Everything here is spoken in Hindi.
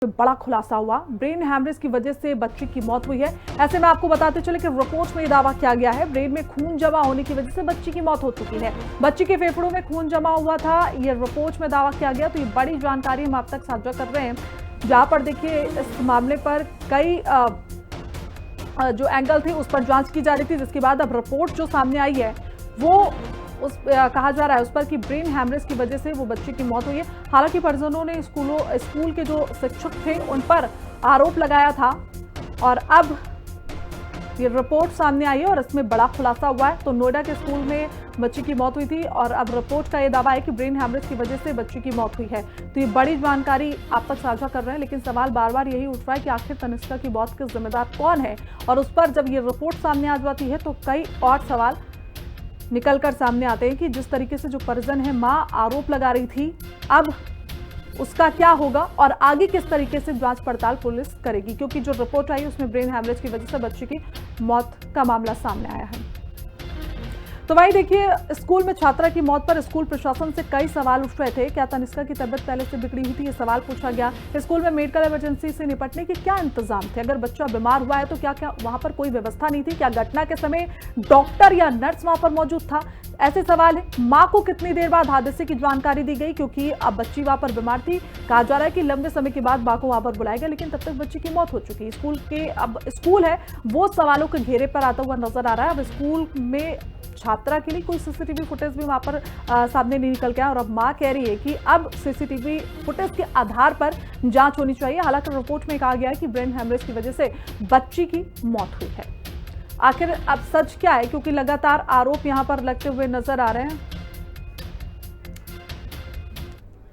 बड़ा खुलासा हुआ। ब्रेन हैमरेज की वजह से बच्ची की मौत हुई है। ऐसे में आपको बताते चले कि रिपोर्ट में ये दावा किया गया है ब्रेन में खून जमा होने की वजह से बच्ची की मौत हो चुकी है। बच्ची के फेफड़ों में खून जमा हुआ था, ये रिपोर्ट में दावा किया गया। तो ये बड़ी जानकारी हम आप तक साझा कर रहे हैं, जहां पर देखिए इस मामले पर कई जो एंगल थे उस पर जांच की जा रही थी, जिसके बाद अब रिपोर्ट जो सामने आई है वो कहा जा रहा है उस पर कि ब्रेन हैमरेज की वजह से वो बच्चे की मौत हुई है। हालांकि परिजनों ने स्कूल के जो शिक्षक थे उन पर आरोप लगाया था और अब ये रिपोर्ट सामने आई है और इसमें बड़ा खुलासा हुआ है। तो नोएडा के स्कूल में बच्ची की मौत हुई थी और अब रिपोर्ट का ये दावा है कि ब्रेन हैमरेज की वजह से बच्ची की मौत हुई है। तो ये बड़ी जानकारी आप तक साझा कर रहे हैं, लेकिन सवाल बार बार यही उठ रहा है कि आखिर तनिष्का की मौत के जिम्मेदार कौन है। और उस पर जब ये रिपोर्ट सामने आ जाती है तो कई और सवाल निकलकर सामने आते हैं कि जिस तरीके से जो परिजन है, मां आरोप लगा रही थी, अब उसका क्या होगा और आगे किस तरीके से जांच पड़ताल पुलिस करेगी, क्योंकि जो रिपोर्ट आई उसमें ब्रेन हैमरेज की वजह से बच्ची की मौत का मामला सामने आया है। तो वही देखिए, स्कूल में छात्रा की मौत पर स्कूल प्रशासन से कई सवाल उठ रहे थे। क्या तनिष्का की तबीयत पहले से बिगड़ी हुई थी, ये सवाल पूछा गया। स्कूल में मेडिकल इमरजेंसी से निपटने के क्या इंतजाम थे? अगर बच्चा बीमार हुआ है तो क्या वहां पर कोई व्यवस्था नहीं थी? क्या घटना के समय डॉक्टर या नर्स वहां पर मौजूद था? ऐसे सवाल है। मां को कितनी देर बाद हादसे की जानकारी दी गई, क्योंकि अब बच्ची वहां पर बीमार थी। कहा जा रहा है कि लंबे समय के बाद मां को वहां पर बुलाया गया, लेकिन तब तक बच्ची की मौत हो चुकी है। स्कूल है वो सवालों के घेरे पर आता हुआ नजर आ रहा है। अब स्कूल में छात्रा के लिए कोई सीसीटीवी फुटेज भी वहां पर सामने नहीं निकल गया और अब मां कह रही है कि अब सीसीटीवी फुटेज के आधार पर जांच होनी चाहिए। हालांकि रिपोर्ट में कहा गया है कि ब्रेन हैमरेज की वजह से बच्ची की मौत हुई है। आखिर अब सच क्या है, क्योंकि लगातार आरोप यहां पर लगते हुए नजर आ रहे हैं।